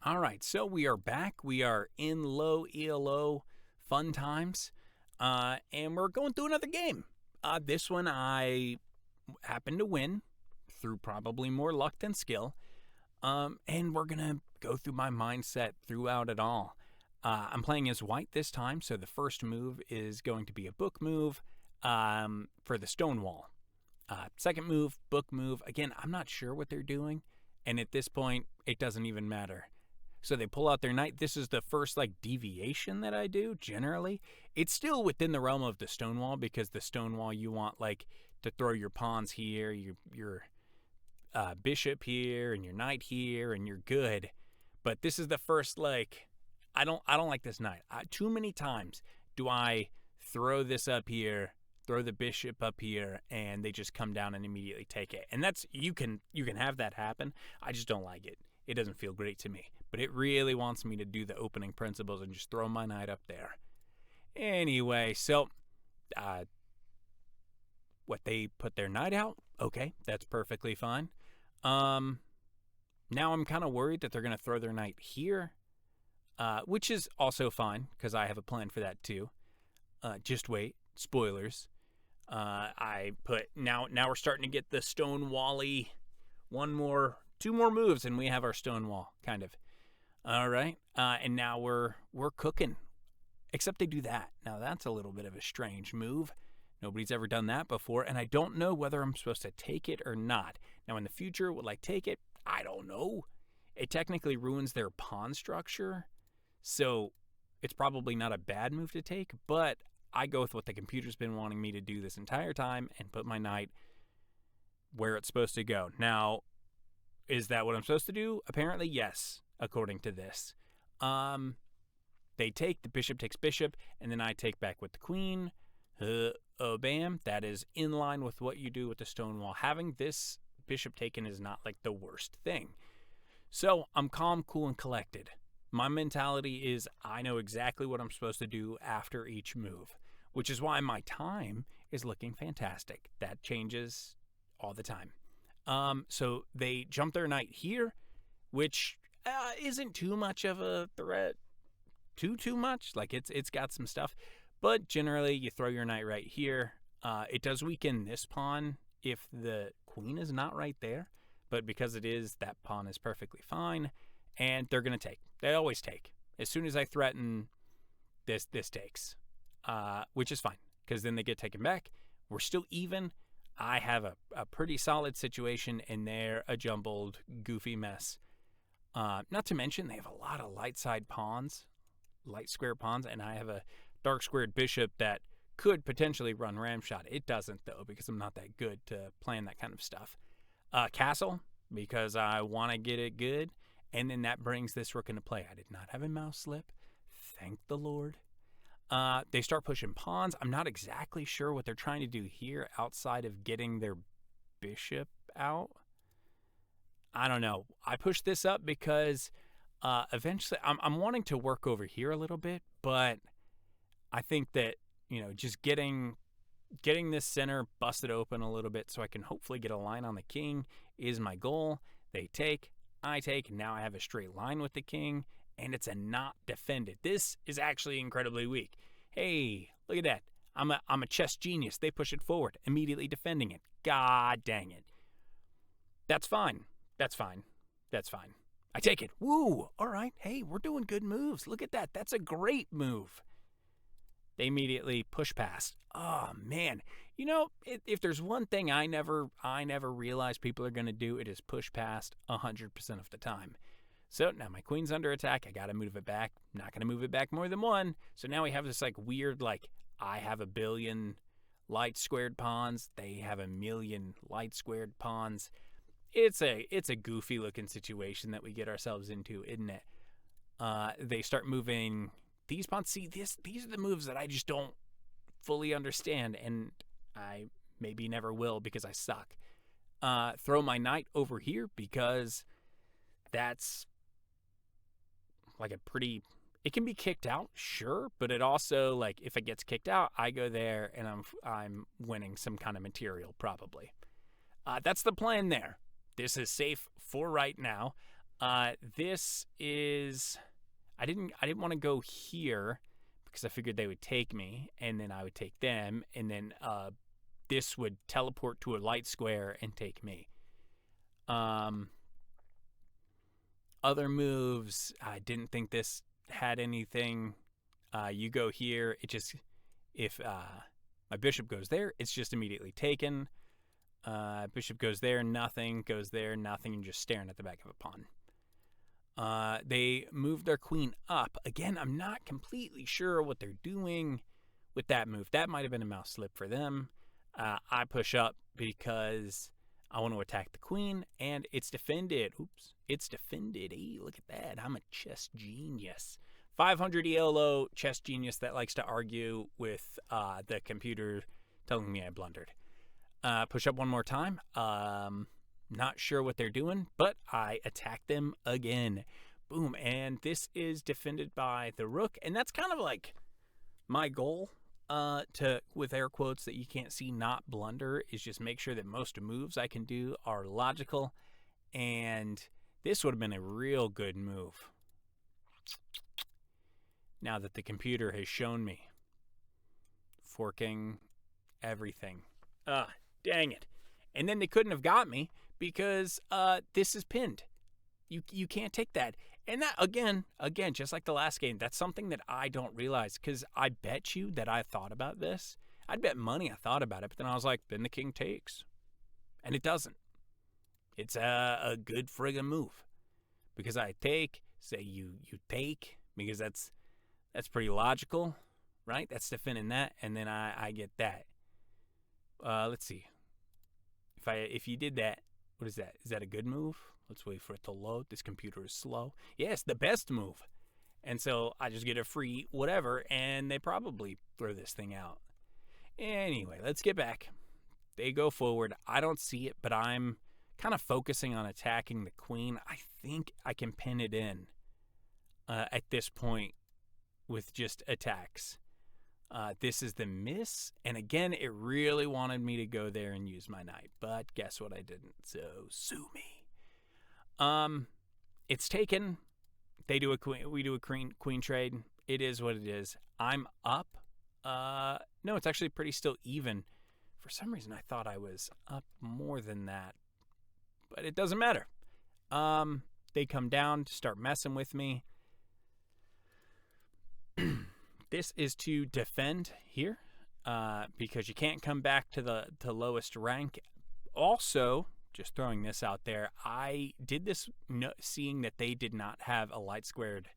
All right, so we are back. We are in low ELO fun times, and we're going through another game. This one I happened to win through probably more luck than skill, and we're gonna go through my mindset throughout it all. I'm playing as white this time, so the first move is going to be a book move for the stone wall. Second move, book move. Again, I'm not sure what they're doing, and at this point, it doesn't even matter. So they pull out their knight. This is the first deviation that I do generally. It's still within the realm of the stone wall because the stone wall you want to throw your pawns here, your bishop here, and your knight here, and you're good. But this is the first I don't like this knight. Too many times do I throw this up here, throw the bishop up here, and they just come down and immediately take it. And that's you can have that happen. I just don't like it. It doesn't feel great to me. But it really wants me to do the opening principles and just throw my knight up there. Anyway, so what they put their knight out? Okay, that's perfectly fine. Now I'm kind of worried that they're going to throw their knight here, which is also fine because I have a plan for that too. Just wait, spoilers. I put now we're starting to get the stone wally. Two more moves, and we have our stone wall kind of. All right, and now we're cooking. Except they do that. Now that's a little bit of a strange move. Nobody's ever done that before, and I don't know whether I'm supposed to take it or not. Now in the future, will I take it? I don't know. It technically ruins their pawn structure, so it's probably not a bad move to take, but I go with what the computer's been wanting me to do this entire time and put my knight where it's supposed to go. Now, is that what I'm supposed to do? Apparently, yes, according to this. They take, the bishop takes bishop, and then I take back with the queen. Bam. That is in line with what you do with the stone wall. Having this bishop taken is not the worst thing. So I'm calm, cool, and collected. My mentality is I know exactly what I'm supposed to do after each move, which is why my time is looking fantastic. That changes all the time. So they jump their knight here, which isn't too much of a threat. Too much. It's got some stuff. But generally, you throw your knight right here. It does weaken this pawn if the queen is not right there. But because it is, that pawn is perfectly fine. And they're going to take. They always take. As soon as I threaten, this takes. Which is fine, because then they get taken back. We're still even. I have a pretty solid situation, and they're a jumbled, goofy mess. Not to mention, they have a lot of light side pawns, light square pawns, and I have a dark squared bishop that could potentially run ramshot. It doesn't, though, because I'm not that good to plan that kind of stuff. Castle, because I want to get it good, and then that brings this rook into play. I did not have a mouse slip. Thank the Lord. They start pushing pawns. I'm not exactly sure what they're trying to do here outside of getting their bishop out. I don't know. I pushed this up because eventually I'm wanting to work over here a little bit, but I think that, just getting this center busted open a little bit so I can hopefully get a line on the king is my goal. They take, I take, and now I have a straight line with the king, and it's a not defended. This is actually incredibly weak. Hey, look at that. I'm a chess genius. They push it forward, immediately defending it. God dang it. That's fine. That's fine. That's fine. I take it. Woo! All right. Hey, we're doing good moves. Look at that. That's a great move. They immediately push past. Oh, man. If there's one thing I never realize people are going to do, it is push past 100% of the time. So now my queen's under attack. I got to move it back. I'm not going to move it back more than one. So now we have this weird, I have a billion light squared pawns. They have a million light squared pawns. It's a goofy looking situation that we get ourselves into, isn't it? They start moving these pawns. See, these are the moves that I just don't fully understand, and I maybe never will because I suck. Throw my knight over here because that's it can be kicked out, sure, but it also, if it gets kicked out, I go there and I'm winning some kind of material probably. That's the plan there. This is safe for right now. This is I didn't want to go here because I figured they would take me and then I would take them and then this would teleport to a light square and take me. Other moves, I didn't think this had anything. You go here, it just if my bishop goes there, it's just immediately taken. Bishop goes there, nothing. Goes there, nothing. You're just staring at the back of a pawn. They move their queen up. Again, I'm not completely sure what they're doing with that move. That might have been a mouse slip for them. I push up because I want to attack the queen, and it's defended. Oops, it's defended. Hey, look at that. I'm a chess genius. 500 ELO chess genius that likes to argue with the computer telling me I blundered. Push up one more time. Not sure what they're doing, but I attack them again. Boom, and this is defended by the rook, and that's kind of like my goal, to, with air quotes that you can't see, not blunder, is just make sure that most moves I can do are logical, and this would have been a real good move. Now that the computer has shown me. Forking everything. Dang it. And then they couldn't have got me because this is pinned. You can't take that. And that, again, just like the last game, that's something that I don't realize because I bet you that I thought about this. I'd bet money I thought about it, but then I was like, then the king takes. And it doesn't. It's a good friggin' move. Because I take, say you take, because that's pretty logical, right? That's defending that, and then I get that. Let's see. If you did that, what is that? Is that a good move? Let's wait for it to load. This computer is slow. Yes, the best move. And so I just get a free whatever, and they probably throw this thing out. Anyway, let's get back. They go forward. I don't see it, but I'm kind of focusing on attacking the queen. I think I can pin it in at this point with just attacks. This is the miss, and again, it really wanted me to go there and use my knight, but guess what? I didn't, so sue me. It's taken. They do a queen. We do a queen trade. It is what it is. I'm up. No, it's actually pretty still even. For some reason, I thought I was up more than that, but it doesn't matter. They come down to start messing with me. This is to defend here, because you can't come back to the lowest rank. Also, just throwing this out there, I did this seeing that they did not have a light squared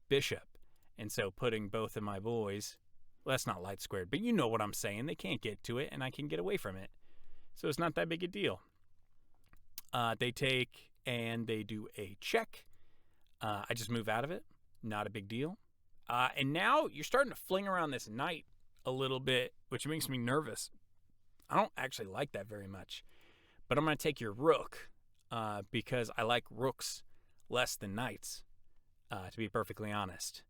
bishop, and so putting both of my boys, well, that's not light squared, but you know what I'm saying. They can't get to it, and I can get away from it, so it's not that big a deal. They take and they do a check. I just move out of it. Not a big deal. And now you're starting to fling around this knight a little bit, which makes me nervous. I don't actually like that very much. But I'm going to take your rook because I like rooks less than knights, to be perfectly honest.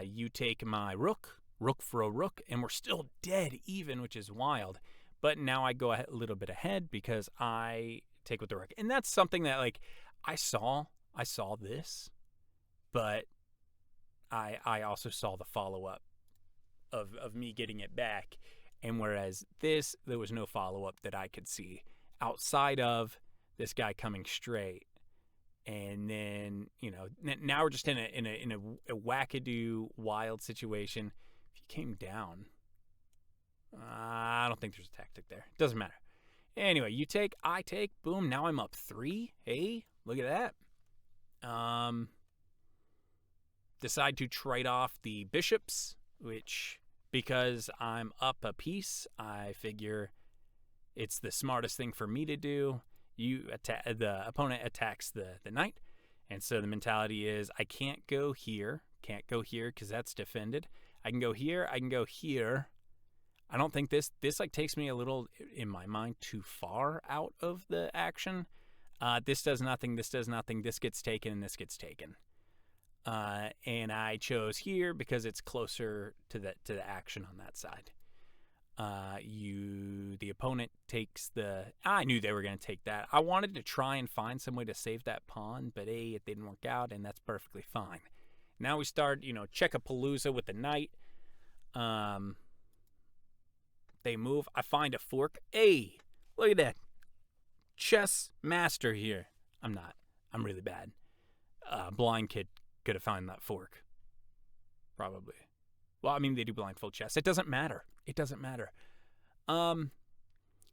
You take my rook for a rook, and we're still dead even, which is wild. But now I go a little bit ahead because I take with the rook. And that's something that, like, I saw this, but I also saw the follow-up of me getting it back, and whereas this, there was no follow-up that I could see outside of this guy coming straight, and then, you know, now we're just in a wackadoo wild situation. If you came down, I don't think there's a tactic there. Doesn't matter. Anyway, you take, I take, boom. Now I'm up 3. Hey, look at that. Decide to trade off the bishops, which, because I'm up a piece, I figure it's the smartest thing for me to do. The opponent attacks the knight, and so the mentality is I can't go here because that's defended. I can go here, I can go here. I don't think this like takes me a little, in my mind, too far out of the action. This does nothing, this does nothing, this gets taken, and this gets taken. And I chose here because it's closer to the action on that side. The opponent takes the. I knew they were going to take that. I wanted to try and find some way to save that pawn, but it didn't work out, and that's perfectly fine. Now we start, Checkapalooza with the knight. They move. I find a fork. Hey, look at that. Chess master here. I'm not. I'm really bad. Blind kid could have found that fork. Probably. Well, I mean, they do blindfold chess. It doesn't matter. It doesn't matter.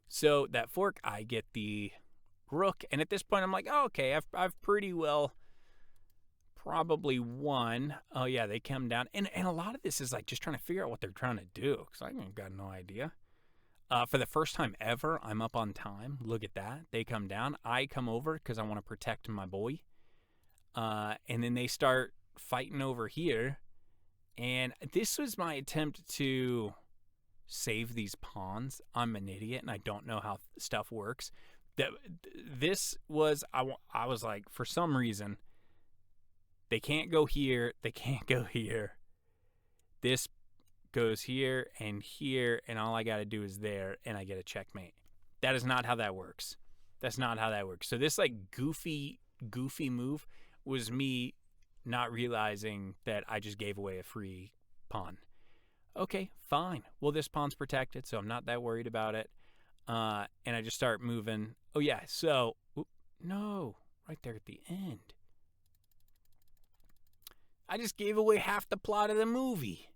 So that fork, I get the rook, and at this point, I'm like, oh, okay, I've pretty well probably won. Oh yeah, they come down, and a lot of this is like just trying to figure out what they're trying to do because I got no idea. For the first time ever, I'm up on time. Look at that. They come down. I come over because I want to protect my boy. And then they start fighting over here. And this was my attempt to save these pawns. I'm an idiot, and I don't know how stuff works. This was, I was like, for some reason, they can't go here. They can't go here. This goes here, and all I got to do is there, and I get a checkmate. That is not how that works. That's not how that works. So this, like, goofy move was me not realizing that I just gave away a free pawn. Okay, fine. Well, this pawn's protected, so I'm not that worried about it. And I just start moving. Oh, yeah, so, no, right there at the end. I just gave away half the plot of the movie.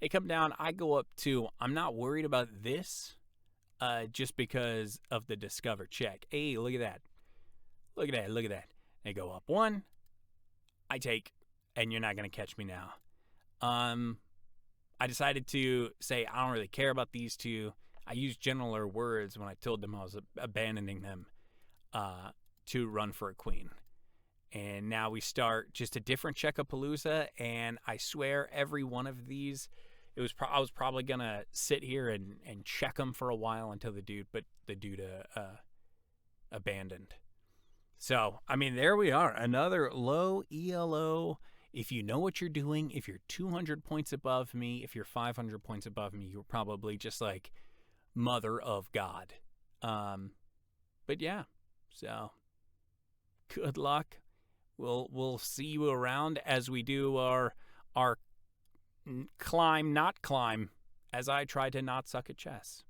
They come down, I go up 2. I'm not worried about this just because of the discover check. Hey, look at that. Look at that, look at that. They go up 1. I take, and you're not going to catch me now. I decided to say I don't really care about these two. I used gentler words when I told them I was abandoning them to run for a queen. And now we start just a different Checkapalooza, and I swear every one of these, I was probably going to sit here and check them for a while until the dude abandoned. So, I mean, there we are. Another low ELO. If you know what you're doing, if you're 200 points above me, if you're 500 points above me, you're probably just like mother of God. But yeah, so good luck. We'll see you around as we do our climb, not climb, as I try to not suck at chess.